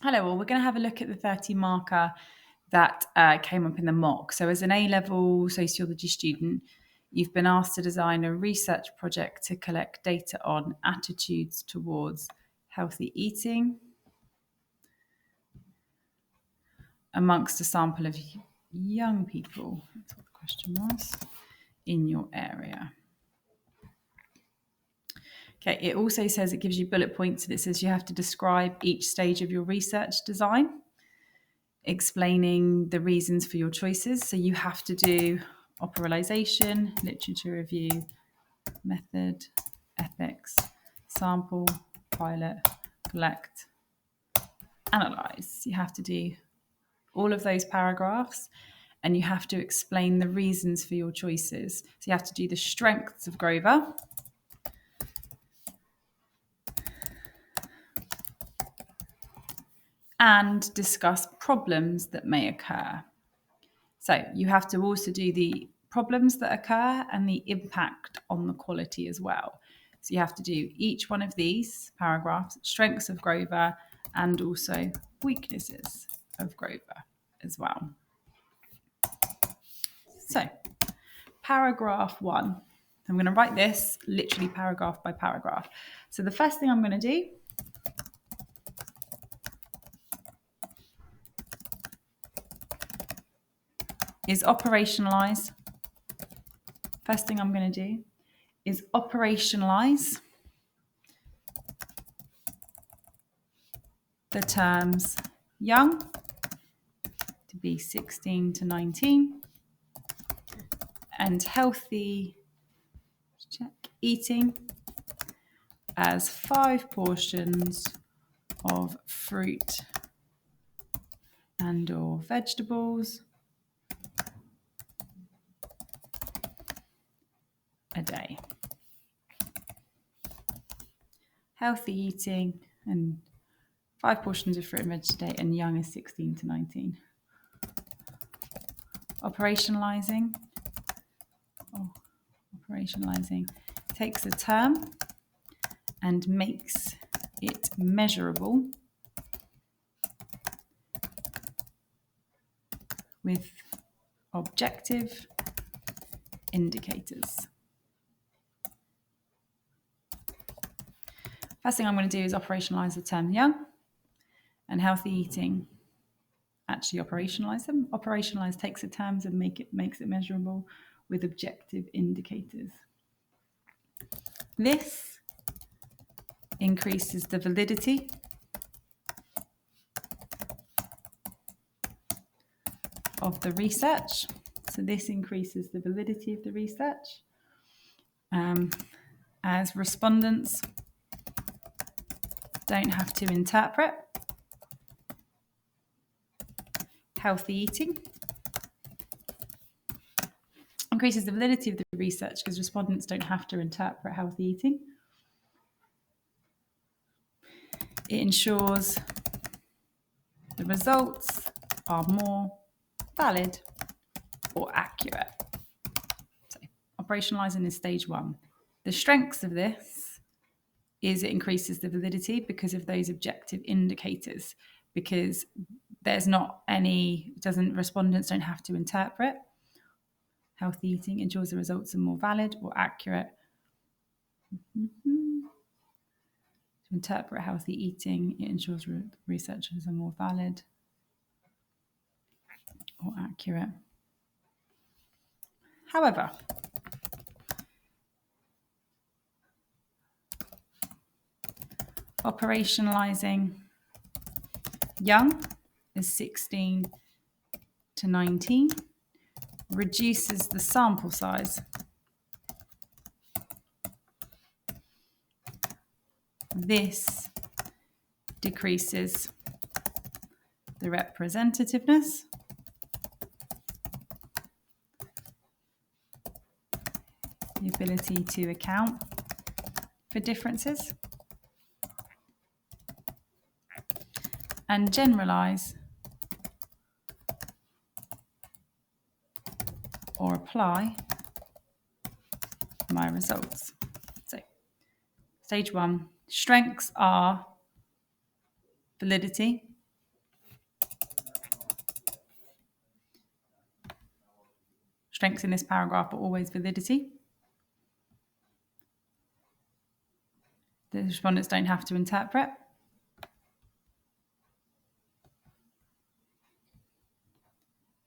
Hello, all. We're going to have a look at the 30 marker that came up in the mock. So as an A-level sociology student, you've been asked to design a research project to collect data on attitudes towards healthy eating amongst a sample of young people. That's what the question was, in your area. Okay, it also says it gives you bullet points and it says you have to describe each stage of your research design, explaining the reasons for your choices. So you have to do operationalization, literature review, method, ethics, sample, pilot, collect, analyze. You have to do all of those paragraphs and you have to explain the reasons for your choices. So you have to do the strengths of Grover, and discuss problems that may occur. So you have to also do the problems that occur and the impact on the quality as well. So you have to do each one of these paragraphs, strengths of Grover, and also weaknesses of Grover as well. So paragraph 1. I'm going to write this literally paragraph by paragraph. So the first thing I'm going to do is operationalize. First thing I'm going to do is operationalize the terms young to be 16 to 19 and healthy eating as 5 portions of fruit and or vegetables a day. Healthy eating and 5 portions of fruit and veg a day, and young is 16 to 19. Operationalizing takes a term and makes it measurable with objective indicators. First thing I'm going to do is operationalize the term young and healthy eating. Actually operationalize them. Operationalize takes the terms and makes it measurable with objective indicators. This increases the validity of the research. So this increases the validity of the research as respondents don't have to interpret healthy eating. Increases the validity of the research because respondents don't have to interpret healthy eating. It ensures the results are more valid or accurate. So, operationalizing is stage 1. The strengths of this is it increases the validity because of those objective indicators, because there's not any, respondents don't have to interpret. Healthy eating ensures the results are more valid or accurate. To interpret healthy eating, it ensures researchers are more valid or accurate. However, operationalizing young is 16 to 19 reduces the sample size. This decreases the representativeness the ability to account for differences and generalize or apply my results. So, stage 1, strengths are validity Strengths in this paragraph are always validity. The respondents don't have to interpret.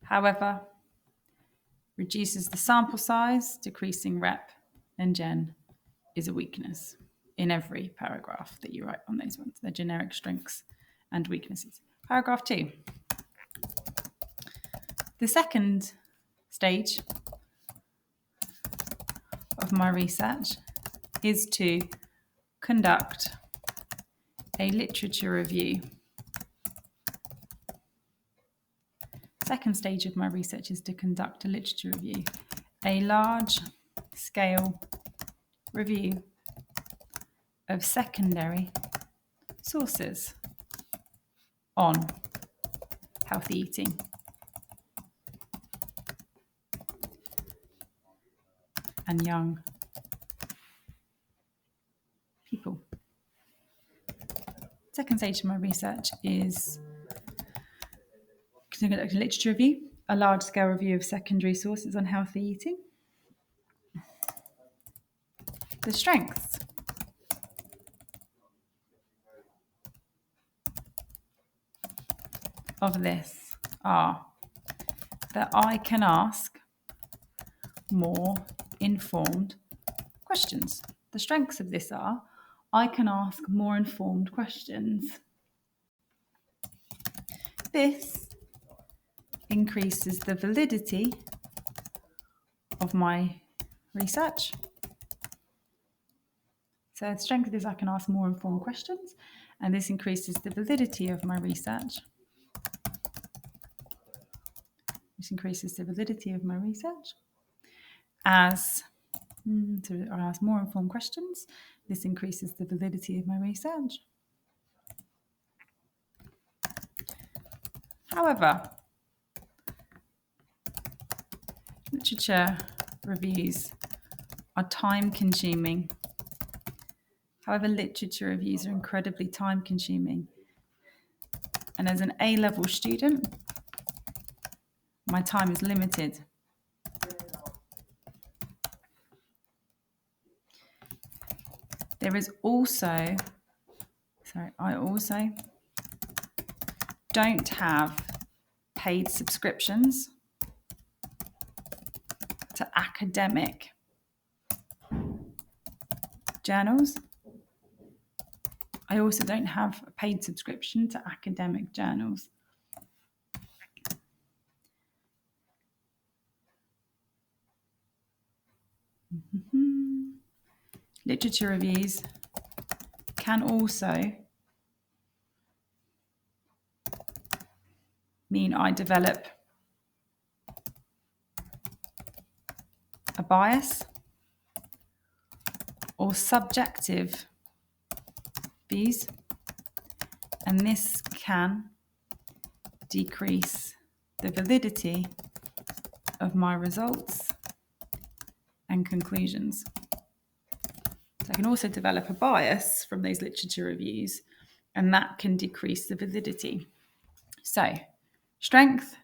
However, reduces the sample size, decreasing rep and gen is a weakness in every paragraph that you write on those ones. They're generic strengths and weaknesses. Paragraph 2. The second stage of my research is to conduct a literature review. Second stage of my research is to conduct a literature review, a large-scale review of secondary sources on healthy eating. And young people. Second stage of my research is to conduct a literature review, a large-scale review of secondary sources on healthy eating. The strengths of this are that I can ask more informed questions. The strengths of this are I can ask more informed questions. This increases the validity of my research. So the strength of this, I can ask more informed questions, and this increases the validity of my research. This increases the validity of my research. As so I ask more informed questions, this increases the validity of my research. However, literature reviews are time-consuming. However, literature reviews are incredibly time-consuming. And as an A-level student, my time is limited. There is also, I also don't have paid subscriptions to academic journals. I also don't have a paid subscription to academic journals. Literature reviews can also mean I develop a bias or subjective views, and this can decrease the validity of my results and conclusions. So I can also develop a bias from those literature reviews, and that can decrease the validity. So, strength,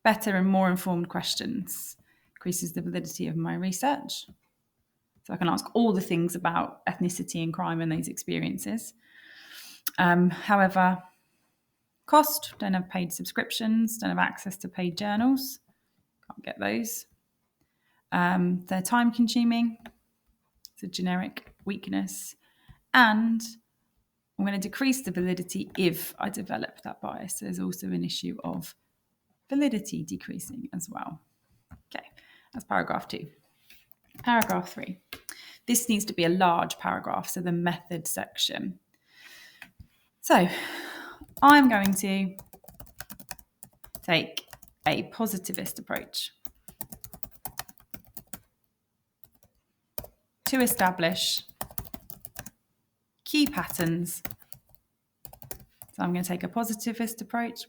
better and more informed questions, increases the validity of my research. So I can ask all the things about ethnicity and crime and those experiences. However, cost, don't have paid subscriptions, don't have access to paid journals, can't get those. They're time consuming, it's a generic weakness, and I'm going to decrease the validity if I develop that bias. There's also an issue of validity decreasing as well. Okay, that's paragraph 2. Paragraph 3. This needs to be a large paragraph, so the method section. So I'm going to take a positivist approach to establish key patterns. So I'm going to take a positivist approach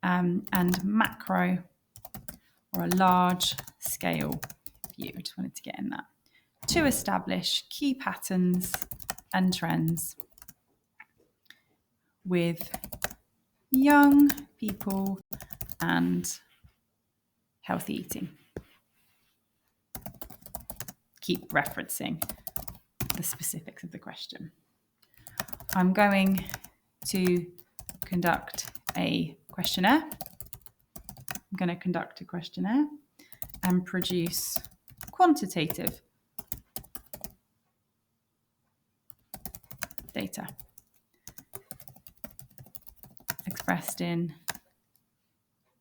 and macro or a large scale view. I just wanted to get in that. To establish key patterns and trends with young people and healthy eating. Keep referencing the specifics of the question. I'm going to conduct a questionnaire. I'm going to conduct a questionnaire and produce quantitative data expressed in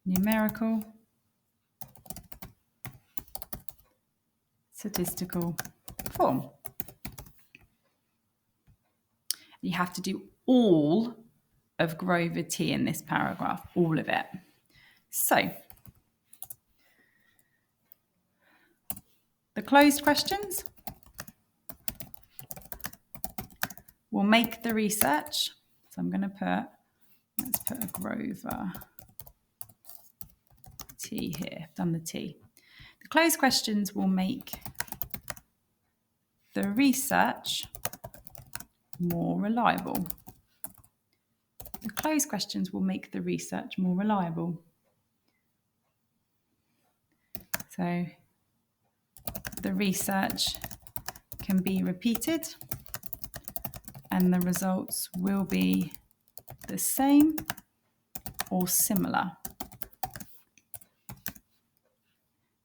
numerical, statistical form. You have to do all of Grover T in this paragraph, all of it. So, the closed questions will make the research. So I'm going to let's put a Grover T here, done the T. The closed questions will make the research more reliable. The closed questions will make the research more reliable. So the research can be repeated and the results will be the same or similar.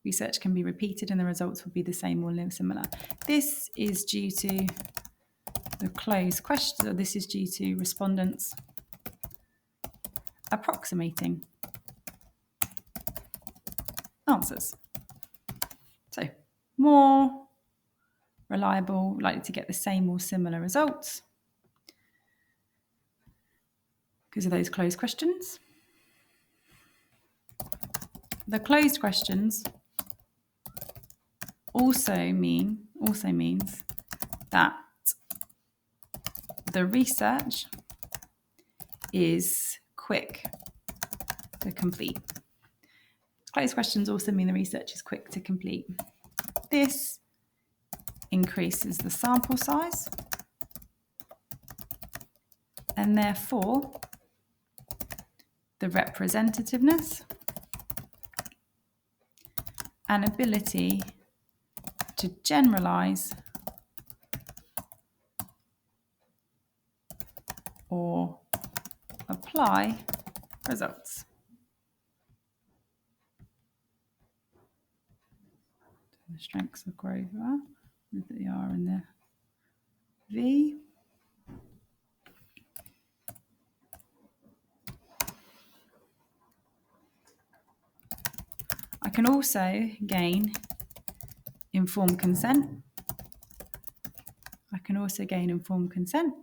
Research can be repeated and the results will be the same or similar. This is due to the closed question, or this is due to respondents approximating answers. So more reliable, likely to get the same or similar results because of those closed questions. The closed questions also means that the research is quick to complete. Closed questions also mean the research is quick to complete. This increases the sample size and therefore the representativeness and ability to generalize or apply results. The strengths of Grover with the R and the V. I can also gain informed consent. I can also gain informed consent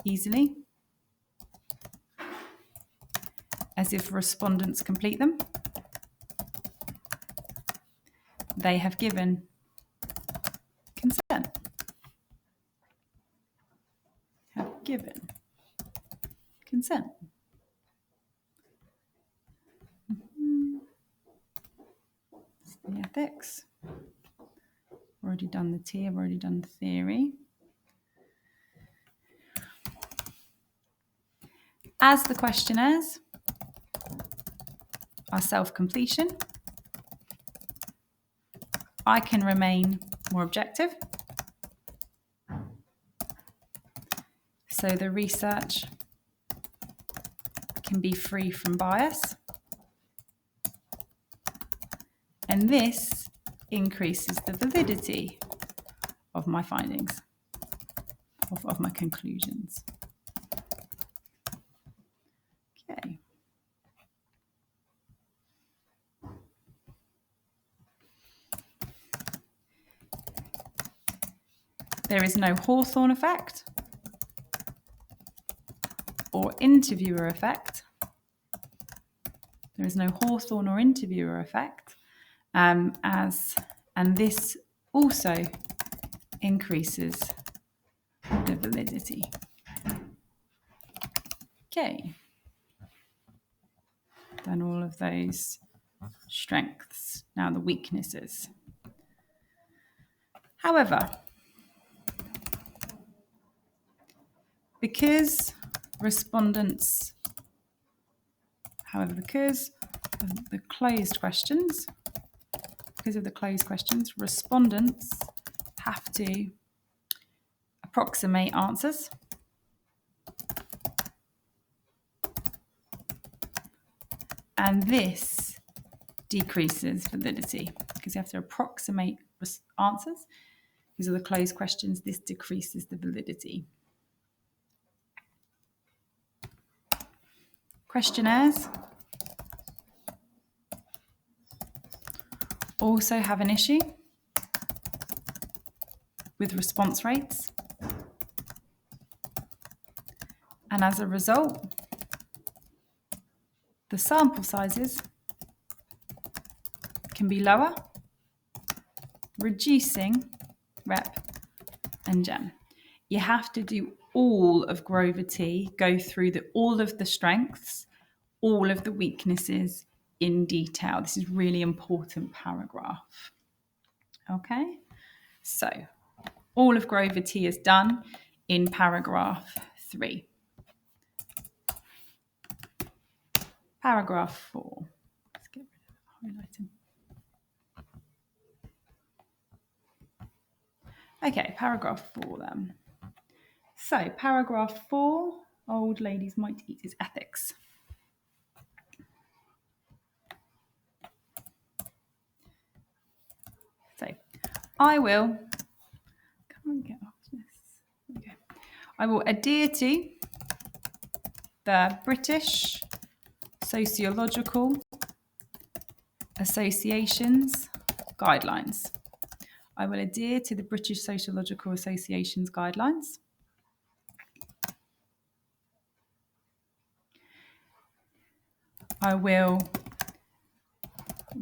easily, as if respondents complete them. They have given consent. Have given consent. The ethics. Already done the T, I've already done the theory. As the questionnaires are self-completion, I can remain more objective. So the research can be free from bias. And this increases the validity of my findings, of my conclusions. Okay. There is no Hawthorne effect or interviewer effect. There is no Hawthorne or interviewer effect, and this also increases the validity. Okay, done all of those strengths. Now the weaknesses. However, because respondents However, because of the closed questions, respondents have to approximate answers. And this decreases validity because you have to approximate answers. These are the closed questions. This decreases the validity. Questionnaires also have an issue with response rates. And as a result, the sample sizes can be lower, reducing rep and gem. You have to do all of Grover T, go through all of the strengths, all of the weaknesses in detail. This is really important paragraph. Okay, so all of Grover T is done in paragraph 3. Paragraph 4. Let's get rid of the highlighting. Okay, paragraph 4 then. So paragraph 4, old ladies might eat, is ethics. So I will adhere to the British Sociological Association's guidelines. I will adhere to the British Sociological Association's guidelines. I will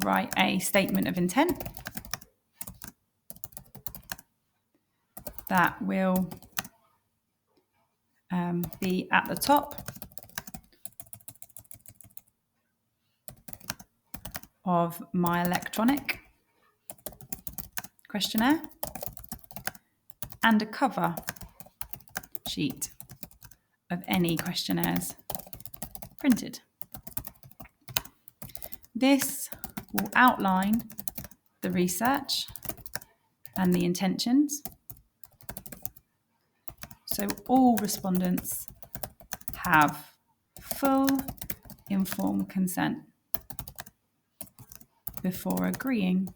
write a statement of intent that will be at the top of my electronic questionnaire and a cover sheet of any questionnaires printed. This will outline the research and the intentions, so all respondents have full informed consent before agreeing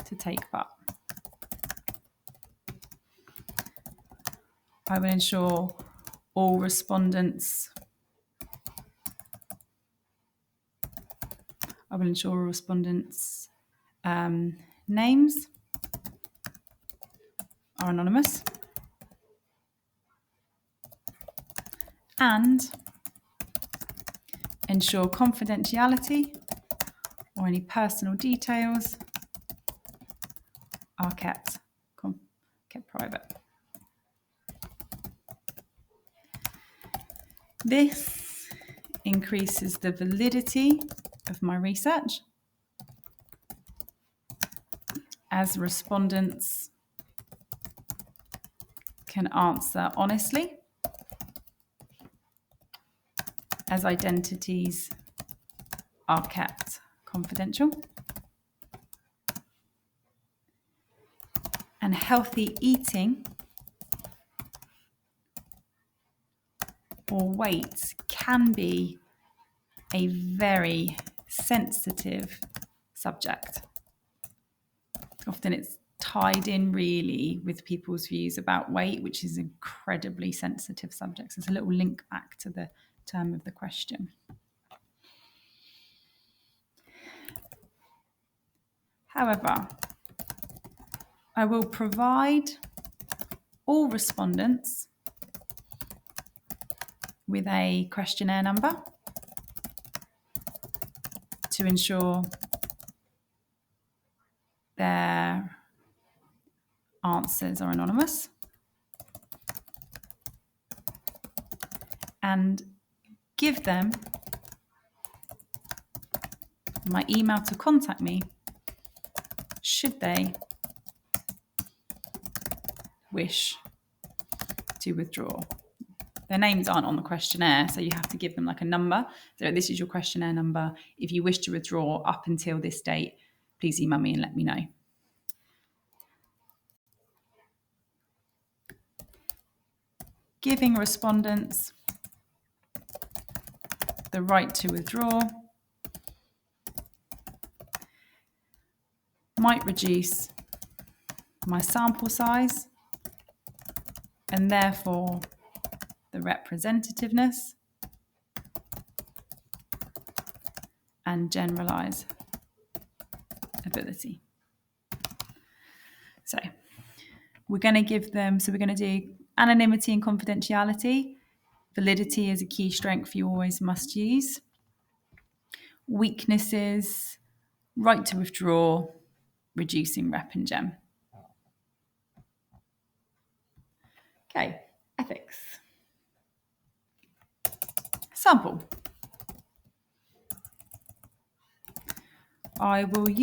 to take part. I will ensure all respondents names are anonymous and ensure confidentiality or any personal details are kept private. This increases the validity of my research as respondents can answer honestly, as identities are kept confidential, and healthy eating or weight can be a very sensitive subject. Often it's tied in really with people's views about weight, which is an incredibly sensitive subject. So there's a little link back to the term of the question. However, I will provide all respondents with a questionnaire number to ensure their answers are anonymous, and give them my email to contact me should they wish to withdraw. Their names aren't on the questionnaire, so you have to give them like a number. So this is your questionnaire number. If you wish to withdraw up until this date, please email me and let me know. Giving respondents the right to withdraw might reduce my sample size and therefore the representativeness and generalize ability. So we're going to give them, so we're going to do anonymity and confidentiality. Validity is a key strength you always must use. Weaknesses, right to withdraw, reducing rep and gem. Okay, ethics. Sample. I would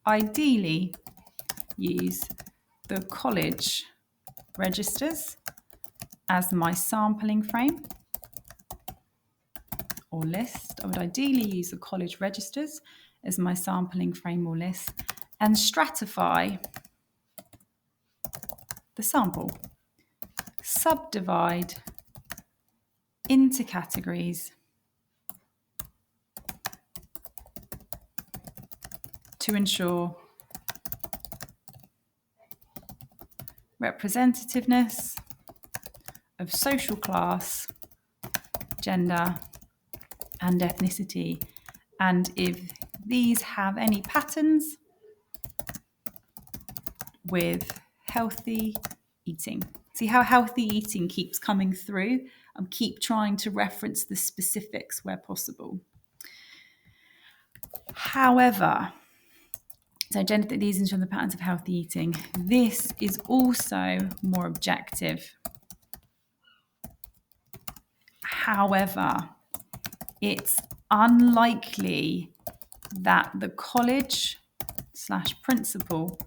ideally use the college registers as my sampling frame or list. I would ideally use the college registers as my sampling frame or list and stratify the sample. Subdivide into categories to ensure representativeness of social class, gender, and ethnicity. And if these have any patterns with healthy eating. See how healthy eating keeps coming through? I keep trying to reference the specifics where possible. However, so gender, these ensure the patterns of healthy eating. This is also more objective. However, it's unlikely that the college/principal,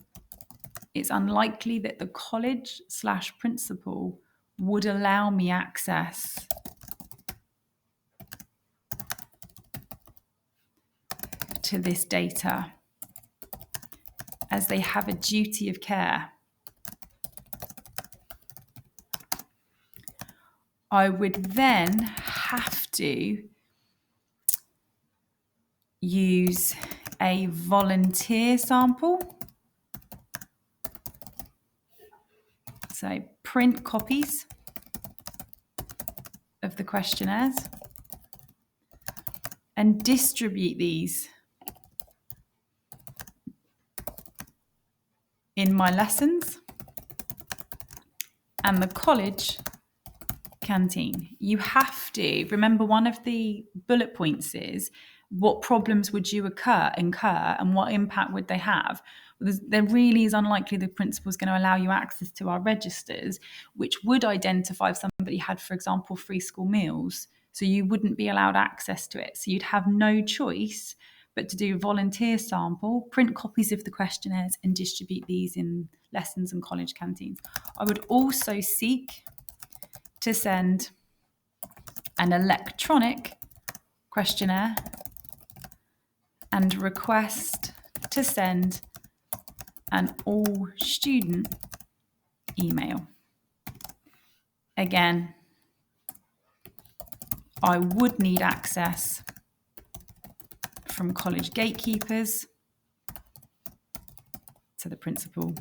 it's unlikely that the college/principal would allow me access to this data, as they have a duty of care. I would then have to use a volunteer sample. So print copies of the questionnaires and distribute these in my lessons and the college canteen. You have to remember, one of the bullet points is what problems would you incur and what impact would they have? There really is unlikely the principal is going to allow you access to our registers, which would identify if somebody had, for example, free school meals. So you wouldn't be allowed access to it. So you'd have no choice but to do a volunteer sample, print copies of the questionnaires and distribute these in lessons and college canteens. I would also seek to send an electronic questionnaire and request to send an all-student email. Again, I would need access from college gatekeepers to the principal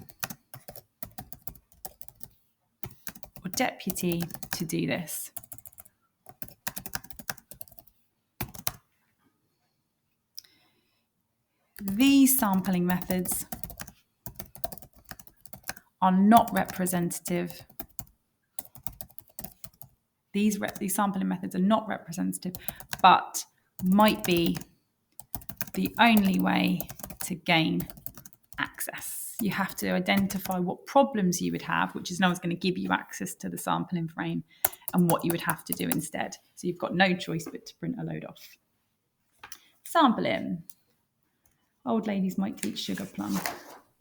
or deputy to do this. These sampling methods are not representative. These sampling methods are not representative, but might be the only way to gain access. You have to identify what problems you would have, which is no one's going to give you access to the sampling frame, and what you would have to do instead. So you've got no choice but to print a load off. Sampling. Old ladies might teach sugar plums.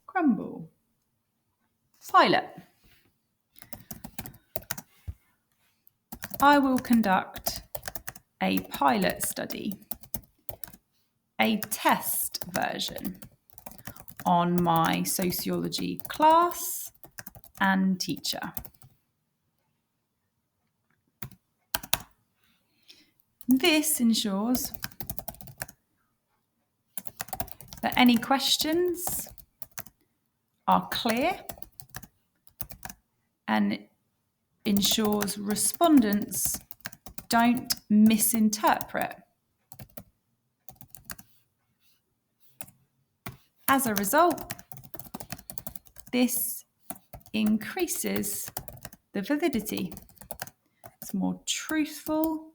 Crumble. Pilot. I will conduct a pilot study, a test version on my sociology class and teacher. This ensures that any questions are clear and ensures respondents don't misinterpret. As a result, this increases the validity. It's more truthful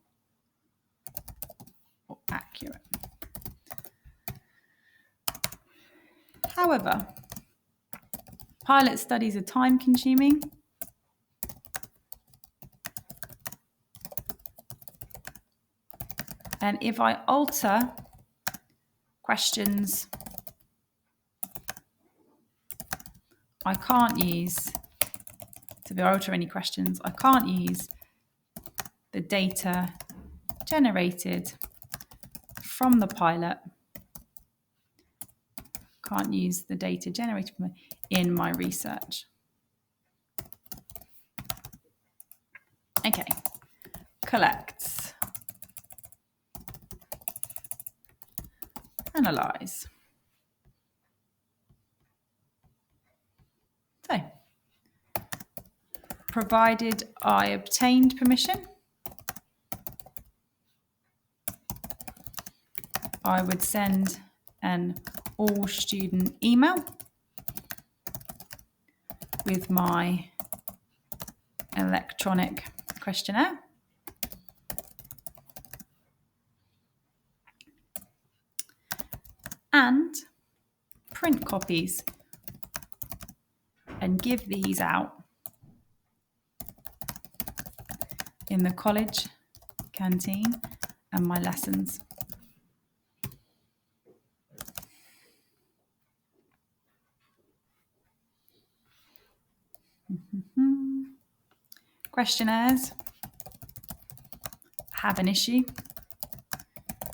or accurate. However, pilot studies are time-consuming and if I alter questions, I can't use, to alter any questions, I can't use the data generated from the pilot, can't use the data generated in my research. Okay, collect, analyze. So, provided I obtained permission, I would send an all student email with my electronic questionnaire. And print copies and give these out in the college canteen and my lessons. Questionnaires have an issue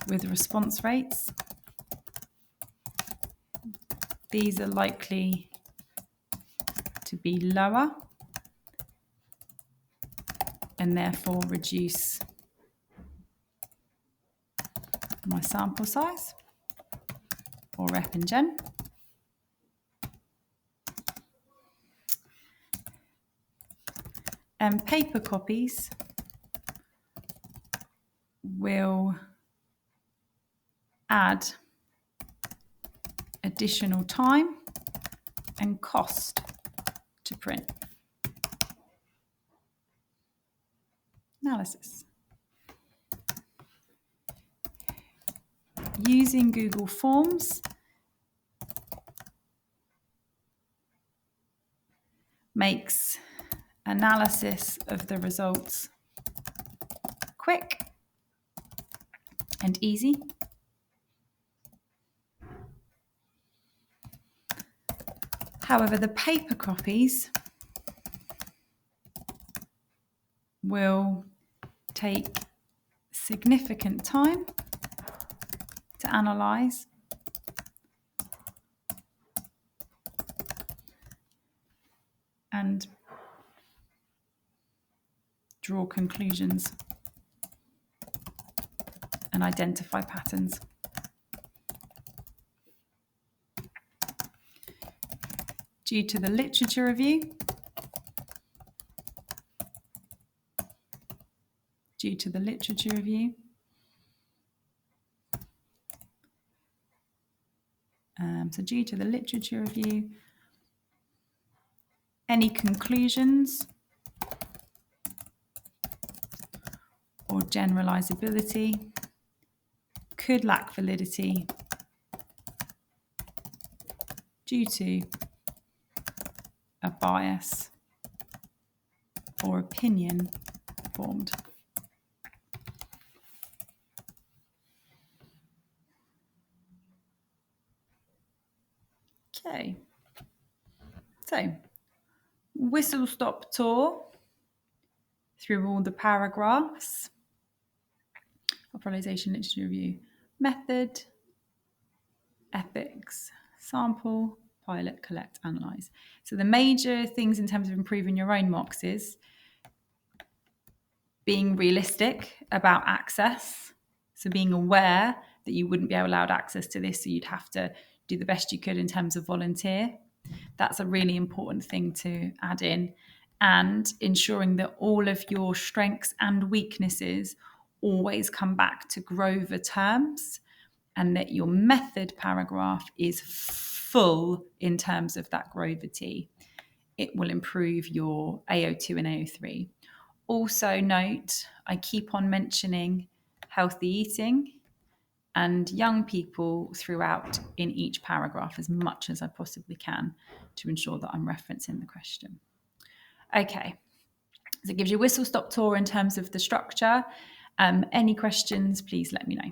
with response rates. These are likely to be lower and therefore reduce my sample size or rep and gen. And paper copies will add additional time and cost to print. Analysis. Using Google Forms makes analysis of the results quick and easy. However, the paper copies will take significant time to analyse and draw conclusions and identify patterns. Due to the literature review, so due to the literature review, any conclusions or generalizability could lack validity due to a bias or opinion formed. Okay, so whistle stop tour through all the paragraphs. Operationalization literature review. Method, ethics, sample, pilot, collect, analyse. So the major things in terms of improving your own mocks is being realistic about access. So being aware that you wouldn't be allowed access to this, so you'd have to do the best you could in terms of volunteer. That's a really important thing to add in. And ensuring that all of your strengths and weaknesses always come back to Grover terms, and that your method paragraph is full in terms of that Grover T. It will improve your AO2 and AO3. Also note, I keep on mentioning healthy eating and young people throughout in each paragraph as much as I possibly can to ensure that I'm referencing the question. Okay, so it gives you a whistle-stop tour in terms of the structure. Any questions, please let me know.